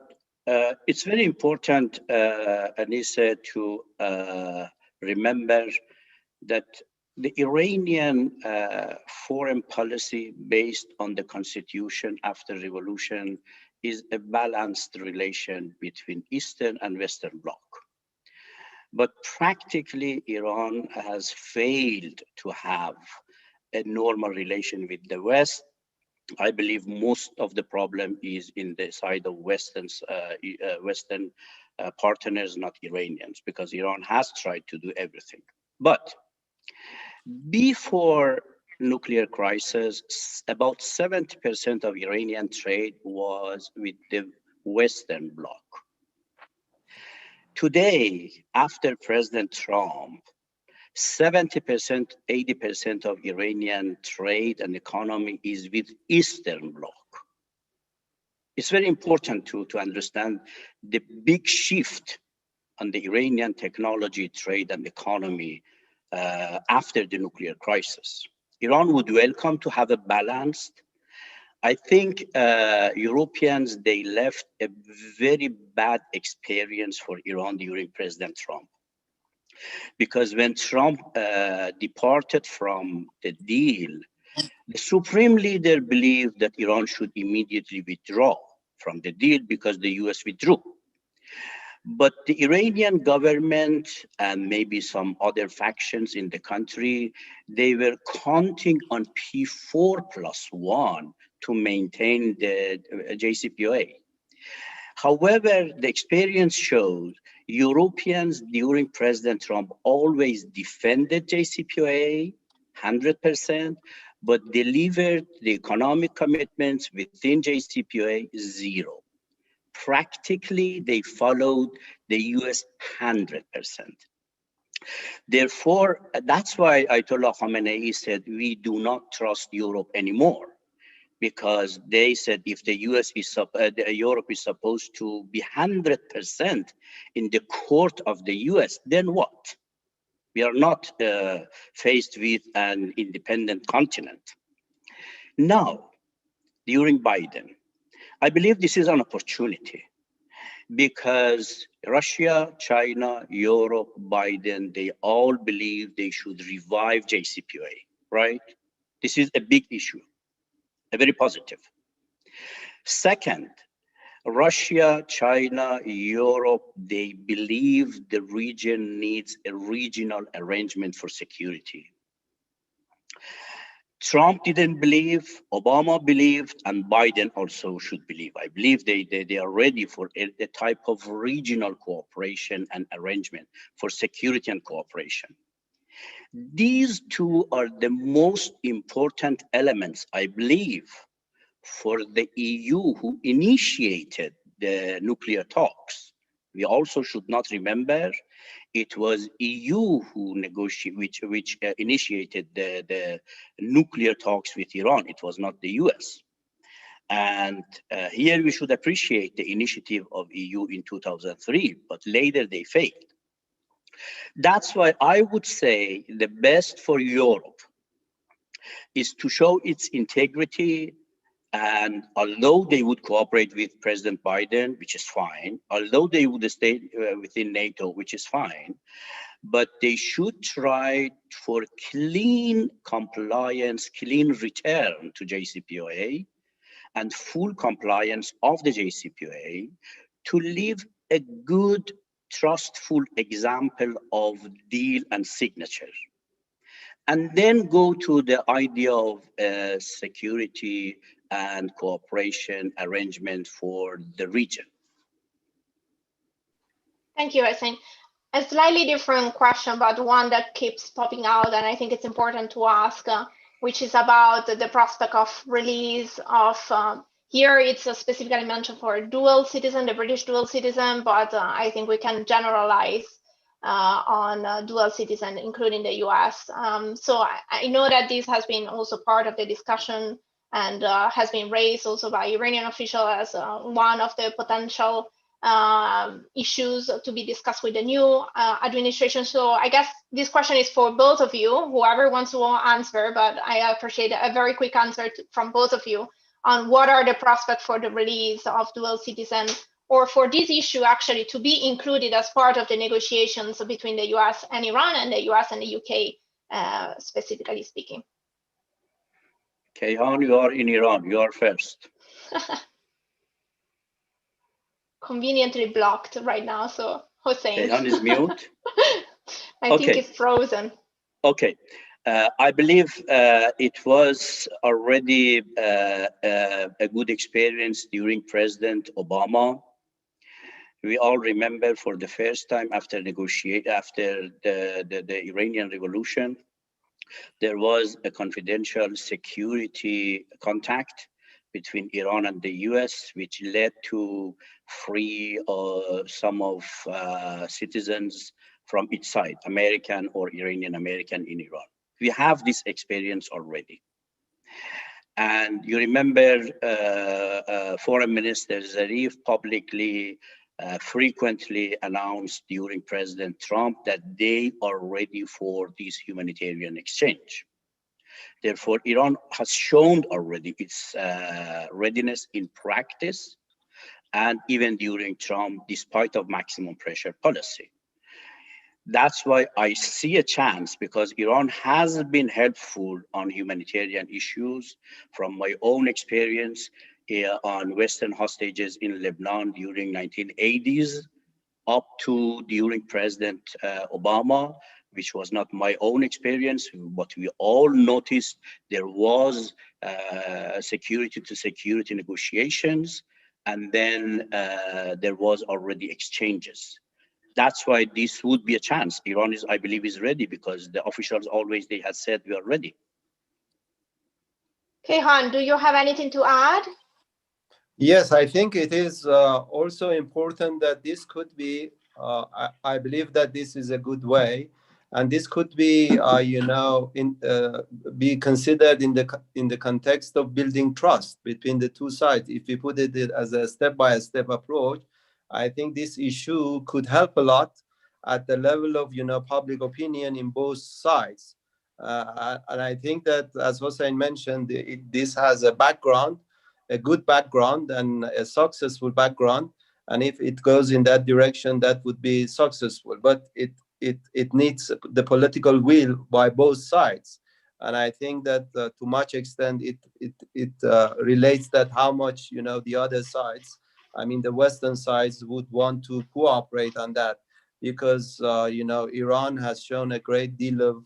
it's very important, Anissa, to remember that the Iranian foreign policy based on the constitution after revolution is a balanced relation between Eastern and Western Bloc. But practically, Iran has failed to have a normal relation with the West. I believe most of the problem is in the side of Western partners, not Iranians, because Iran has tried to do everything. But before nuclear crisis, about 70% of Iranian trade was with the Western Bloc. Today, after President Trump, 70%, 80% of Iranian trade and economy is with Eastern Bloc. It's very important to understand the big shift on the Iranian technology, trade, and economy after the nuclear crisis. Iran would welcome to have a balanced I think Europeans, they left a very bad experience for Iran during President Trump. Because when Trump departed from the deal, the supreme leader believed that Iran should immediately withdraw from the deal because the US withdrew. But the Iranian government and maybe some other factions in the country, they were counting on P4+1 to maintain the JCPOA. However, the experience shows Europeans during President Trump always defended JCPOA 100%, but delivered the economic commitments within JCPOA 0. Practically, they followed the US 100%. Therefore, that's why Ayatollah Khamenei said, we do not trust Europe anymore, because they said if the Europe is supposed to be 100% in the court of the US, then what? We are not faced with an independent continent. Now, during Biden, I believe this is an opportunity, because Russia, China, Europe, Biden, they all believe they should revive JCPOA, right? This is a big issue, a very positive. Second, Russia, China, Europe, they believe the region needs a regional arrangement for security. Trump didn't believe, Obama believed, and Biden also should believe. I believe they are ready for a type of regional cooperation and arrangement for security and cooperation. These two are the most important elements, I believe, for the EU who initiated the nuclear talks. We also should not remember it was EU who negotiated, which initiated the nuclear talks with Iran. It was not the US. And here we should appreciate the initiative of EU in 2003, but later they failed. That's why I would say the best for Europe is to show its integrity. And although they would cooperate with President Biden, which is fine, although they would stay within NATO, which is fine, but they should try for clean compliance, clean return to JCPOA, and full compliance of the JCPOA to leave a good, trustful example of deal and signature. And then go to the idea of security and cooperation arrangement for the region. Thank you, Hussein. A slightly different question, but one that keeps popping out, and I think it's important to ask, which is about the prospect of release of, here it's specifically mentioned for dual citizen, the British dual citizen, but I think we can generalize on dual citizen, including the US. So I know that this has been also part of the discussion and has been raised also by Iranian officials as one of the potential issues to be discussed with the new administration. So I guess this question is for both of you, whoever wants to answer, but I appreciate a very quick answer from both of you on what are the prospects for the release of dual citizen, or for this issue actually to be included as part of the negotiations between the US and Iran and the US and the UK, specifically speaking. Kayhan, you are in Iran, you are first. Conveniently blocked right now, so Hossein. Kayhan is mute. I think it's frozen. Okay. I believe it was already a good experience during President Obama. We all remember for the first time after the Iranian Revolution, there was a confidential security contact between Iran and the US, which led to free some of citizens from each side, American or Iranian American in Iran. We have this experience already. And you remember Foreign Minister Zarif publicly frequently announced during President Trump that they are ready for this humanitarian exchange. Therefore, Iran has shown already its readiness in practice, and even during Trump, despite of maximum pressure policy. That's why I see a chance, because Iran has been helpful on humanitarian issues. From my own experience on Western hostages in Lebanon during 1980s, up to during President Obama, which was not my own experience, but we all noticed there was security to security negotiations, and then there was already exchanges. That's why this would be a chance. Iran is, I believe, is ready, because the officials always, they had said we are ready. Kayhan, do you have anything to add? Yes, I think it is also important that this could be, I believe that this is a good way, and this could be, be considered in the context of building trust between the two sides. If we put it as a step-by-step approach, I think this issue could help a lot at the level of, public opinion in both sides. And I think that, as Hossein mentioned, this has a good background and a successful background, and if it goes in that direction, that would be successful. But it needs the political will by both sides, and I think that to much extent it relates that how much the other sides, I mean the Western sides, would want to cooperate on that, because Iran has shown a great deal of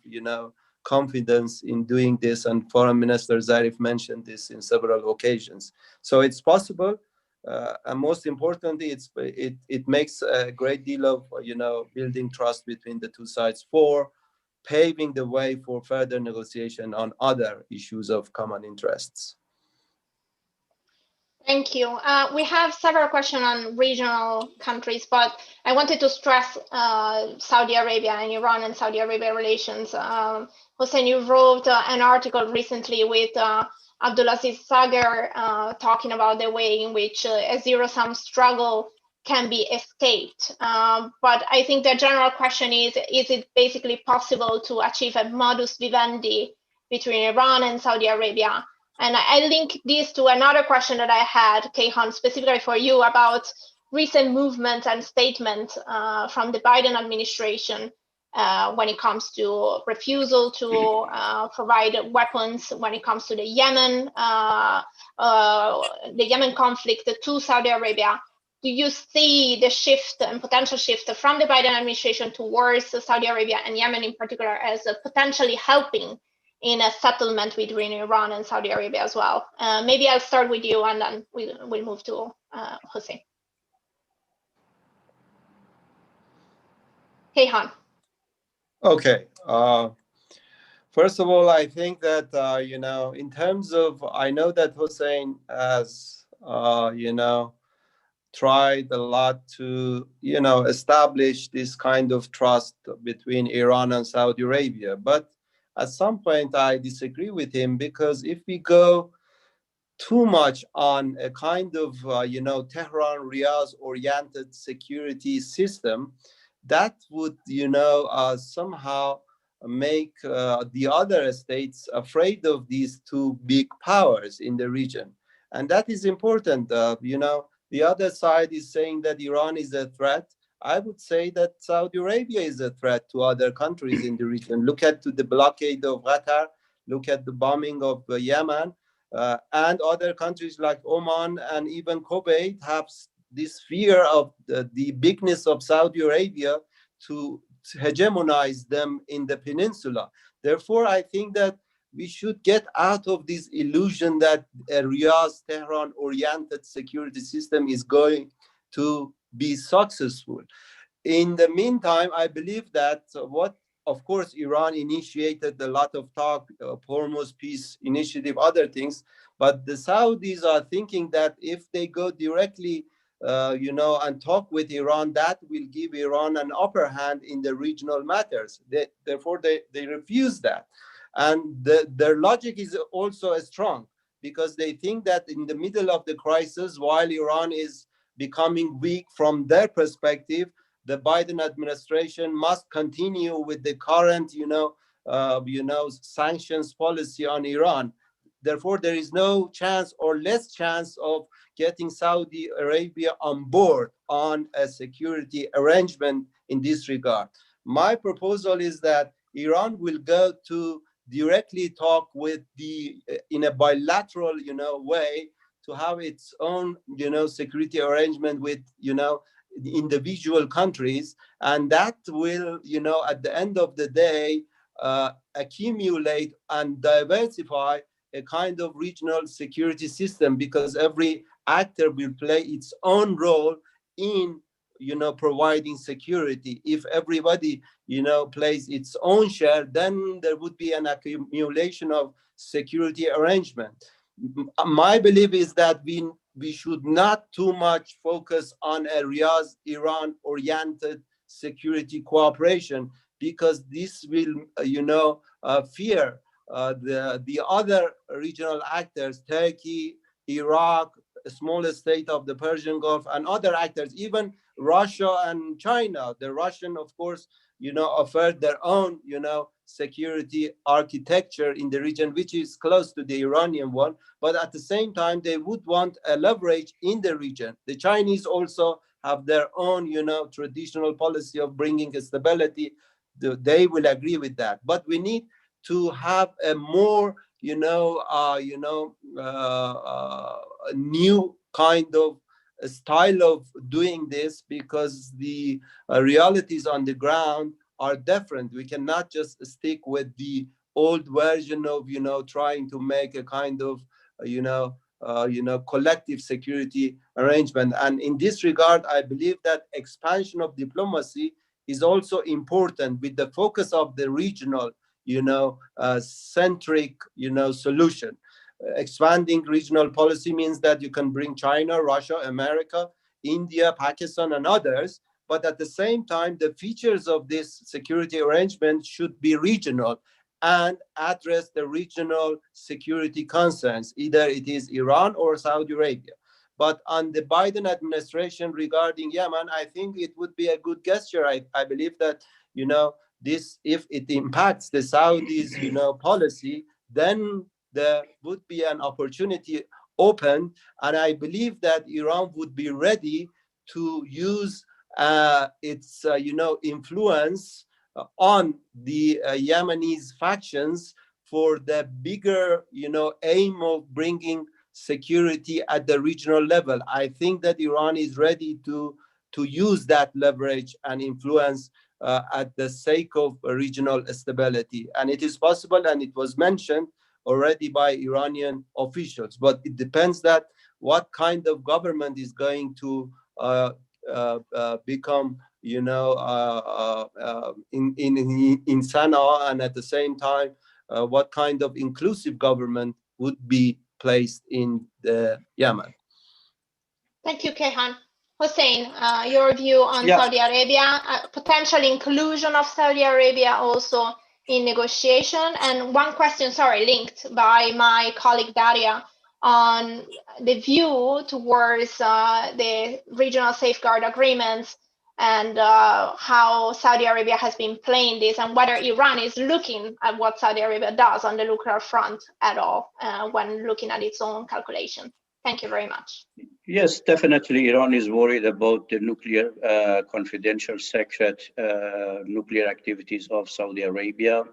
confidence in doing this, and Foreign Minister Zarif mentioned this in several occasions. So it's possible, and most importantly, it makes a great deal of building trust between the two sides, for paving the way for further negotiation on other issues of common interests. Thank you. We have several questions on regional countries, but I wanted to stress Saudi Arabia and Iran and Saudi Arabia relations. Hossein, you wrote an article recently with Abdulaziz Sagar talking about the way in which a zero-sum struggle can be escaped. But I think the general question is it basically possible to achieve a modus vivendi between Iran and Saudi Arabia? And I link this to another question that I had, Kayhan, specifically for you, about recent movements and statements from the Biden administration when it comes to refusal to provide weapons, when it comes to the Yemen conflict to Saudi Arabia. Do you see the shift and potential shift from the Biden administration towards Saudi Arabia and Yemen in particular as potentially helping in a settlement between Iran and Saudi Arabia as well? Maybe I'll start with you, and then we'll move to Hossein. Kayhan. Okay. First of all, I think that in terms of, I know that Hossein has tried a lot to establish this kind of trust between Iran and Saudi Arabia, but at some point I disagree with him, because if we go too much on a kind of Tehran Riyadh oriented security system, that would somehow make the other states afraid of these two big powers in the region, and that is important. The other side is saying that Iran is a threat. I would say that Saudi Arabia is a threat to other countries in the region. Look at the blockade of Qatar, look at the bombing of Yemen, and other countries like Oman and even Kuwait have this fear of the bigness of Saudi Arabia to hegemonize them in the peninsula. Therefore, I think that we should get out of this illusion that a Riyadh, Tehran oriented security system is going to be successful. In the meantime, I believe that of course, Iran initiated a lot of talk, Hormuz peace initiative, other things, but the Saudis are thinking that if they go directly, and talk with Iran, that will give Iran an upper hand in the regional matters. Therefore, they refuse that. And their logic is also strong, because they think that in the middle of the crisis, while Iran is becoming weak from their perspective, the Biden administration must continue with the current, sanctions policy on Iran. Therefore, there is no chance or less chance of getting Saudi Arabia on board on a security arrangement in this regard. My proposal is that Iran will go to directly talk with in a bilateral, way, to have its own, security arrangement with, individual countries, and that will, at the end of the day, accumulate and diversify a kind of regional security system, because every actor will play its own role in, providing security. If everybody, plays its own share, then there would be an accumulation of security arrangement. My belief is that we should not too much focus on a Iran oriented security cooperation, because this will, fear the other regional actors, Turkey, Iraq, a smaller state of the Persian Gulf, and other actors, even Russia and China. The Russian, of course, offered their own, security architecture in the region, which is close to the Iranian one. But at the same time, they would want a leverage in the region. The Chinese also have their own, traditional policy of bringing stability. They will agree with that. But we need to have a more, new kind of style of doing this, because the realities on the ground are different. We cannot just stick with the old version of, trying to make a kind of, collective security arrangement. And in this regard, I believe that expansion of diplomacy is also important, with the focus of the regional, centric, solution. Expanding regional policy means that you can bring China, Russia, America, India, Pakistan, and others. But at the same time, the features of this security arrangement should be regional and address the regional security concerns, either it is Iran or Saudi Arabia. But on the Biden administration regarding Yemen, I think it would be a good gesture. I believe that, this, if it impacts the Saudis, policy, then there would be an opportunity open. And I believe that Iran would be ready to use its, influence on the Yemenis factions for the bigger, aim of bringing security at the regional level. I think that Iran is ready to use that leverage and influence at the sake of regional stability. And it is possible, and it was mentioned already by Iranian officials. But it depends that what kind of government is going to become, in Sana'a, and at the same time, what kind of inclusive government would be placed in the Yemen. Thank you, Kehan. Hussein, your view on Saudi Arabia, potential inclusion of Saudi Arabia also in negotiation. And one question, linked by my colleague Daria, on the view towards the regional safeguard agreements, and how Saudi Arabia has been playing this, and whether Iran is looking at what Saudi Arabia does on the nuclear front at all when looking at its own calculation. Thank you very much. Yes, definitely. Iran is worried about the nuclear, confidential, secret nuclear activities of Saudi Arabia.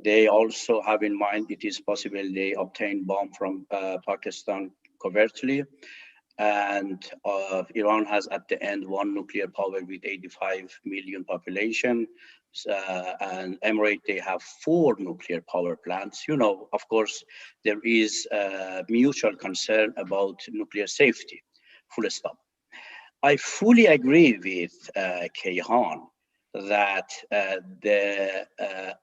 They also have in mind it is possible they obtain bomb from Pakistan covertly. And Iran has at the end one nuclear power with 85 million population. And Emirates, they have 4 nuclear power plants. Of course, there is mutual concern about nuclear safety, full stop. I fully agree with Kehan that the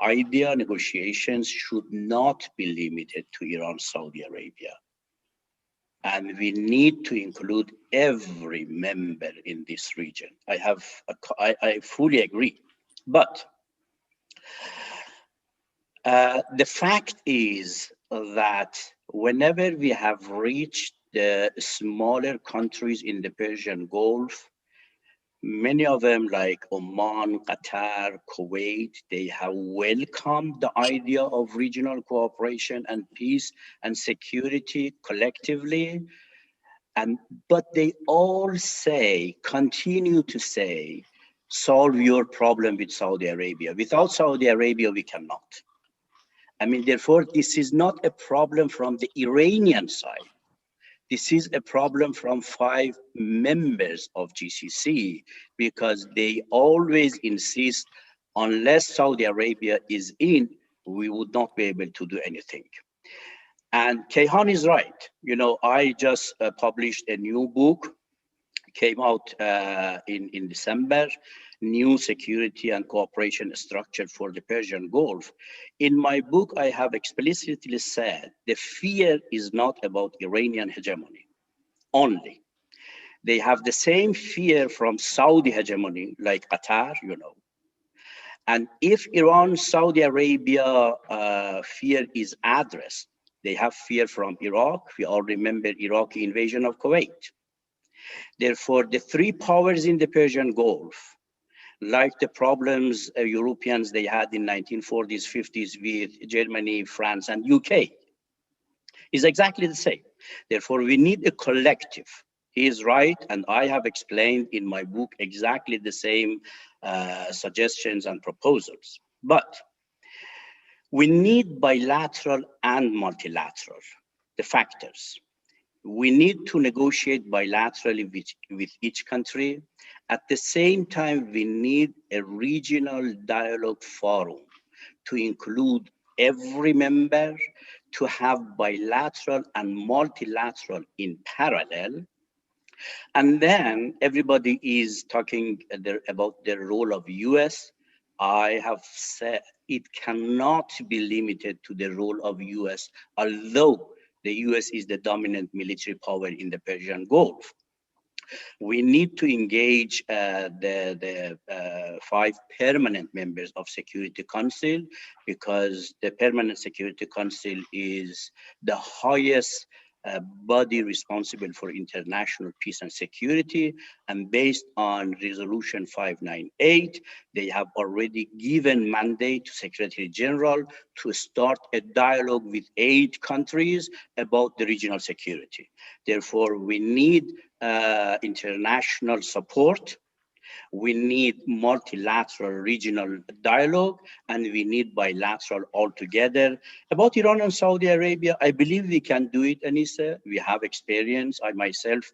IDEA negotiations should not be limited to Iran, Saudi Arabia. And we need to include every member in this region. I fully agree. But the fact is that whenever we have reached the smaller countries in the Persian Gulf, Many of them, like Oman, Qatar, Kuwait, they have welcomed the idea of regional cooperation and peace and security collectively. But they all say, continue to say, solve your problem with Saudi Arabia. Without Saudi Arabia, we cannot. I mean, therefore, this is not a problem from the Iranian side. This is a problem from 5 members of GCC, because they always insist, unless Saudi Arabia is in, we would not be able to do anything. And Kayhan is right. You know, I just published a new book, came out in December, New Security and Cooperation Structure for the Persian Gulf. In my book, I have explicitly said the fear is not about Iranian hegemony only. They have the same fear from Saudi hegemony, like Qatar, you know. And if Iran, Saudi Arabia fear is addressed, they have fear from Iraq. We all remember Iraqi invasion of Kuwait. Therefore, the 3 powers in the Persian Gulf, like the problems Europeans they had in 1940s, 50s with Germany, France, and UK, is exactly the same. Therefore, we need a collective. He is right, and I have explained in my book exactly the same suggestions and proposals. But we need bilateral and multilateral, the factors. We need to negotiate bilaterally with each country. At the same time, we need a regional dialogue forum to include every member, to have bilateral and multilateral in parallel. And then everybody is talking about the role of US. I have said it cannot be limited to the role of US, although the US is the dominant military power in the Persian Gulf. We need to engage the 5 permanent members of Security Council, because the Permanent Security Council is the highest body responsible for international peace and security. And based on Resolution 598, they have already given mandate to Secretary General to start a dialogue with 8 countries about the regional security. Therefore, we need international support. We need multilateral regional dialogue, and we need bilateral altogether. About Iran and Saudi Arabia, I believe we can do it, Anissa. We have experience. I myself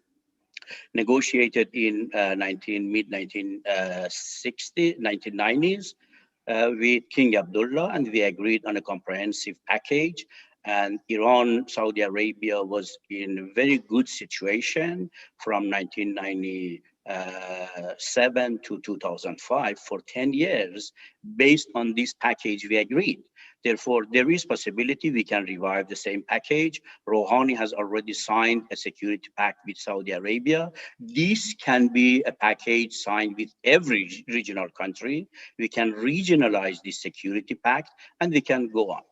negotiated in mid-1990s with King Abdullah, and we agreed on a comprehensive package. And Iran, Saudi Arabia was in a very good situation from 1997 to 2005 for 10 years. Based on this package, we agreed. Therefore, there is possibility we can revive the same package. Rouhani has already signed a security pact with Saudi Arabia. This can be a package signed with every regional country. We can regionalize this security pact, and we can go on.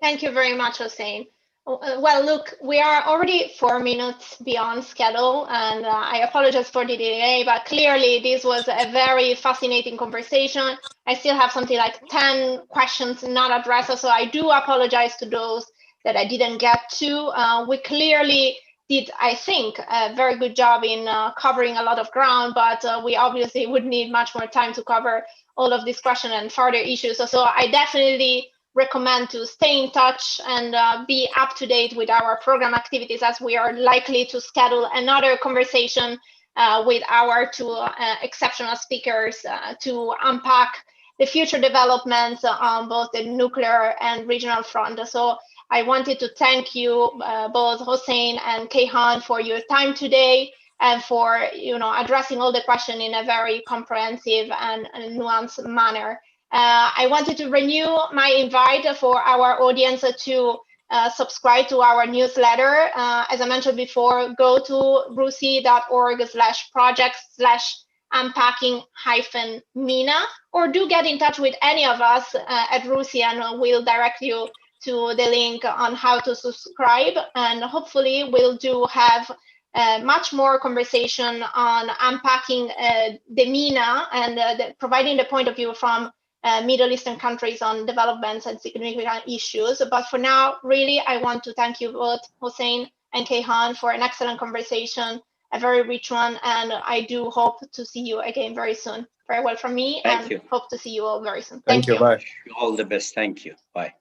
Thank you very much, Hossein. Well, look, we are already 4 minutes beyond schedule, and I apologize for the delay, but clearly this was a very fascinating conversation. I still have something like 10 questions not addressed, so I do apologize to those that I didn't get to. We clearly did, I think, a very good job in covering a lot of ground, but we obviously would need much more time to cover all of these questions and further issues. So I definitely recommend to stay in touch and be up to date with our program activities, as we are likely to schedule another conversation with our 2 exceptional speakers to unpack the future developments on both the nuclear and regional front. So I wanted to thank you both, Hossein and Kayhan, for your time today and for addressing all the questions in a very comprehensive and nuanced manner. I wanted to renew my invite for our audience to subscribe to our newsletter. As I mentioned before, go to RUSI.org/project/unpacking-MENA, or do get in touch with any of us at RUSI, and we'll direct you to the link on how to subscribe, and hopefully we'll do have much more conversation on unpacking the MENA and providing the point of view from Middle Eastern countries on developments and significant issues. But for now, really, I want to thank you both, Hossein and Kayhan, for an excellent conversation, a very rich one, and I do hope to see you again very soon. Farewell from me, Thank and you. hope to see you all very soon. Thank you. Bye. All the best. Thank you. Bye.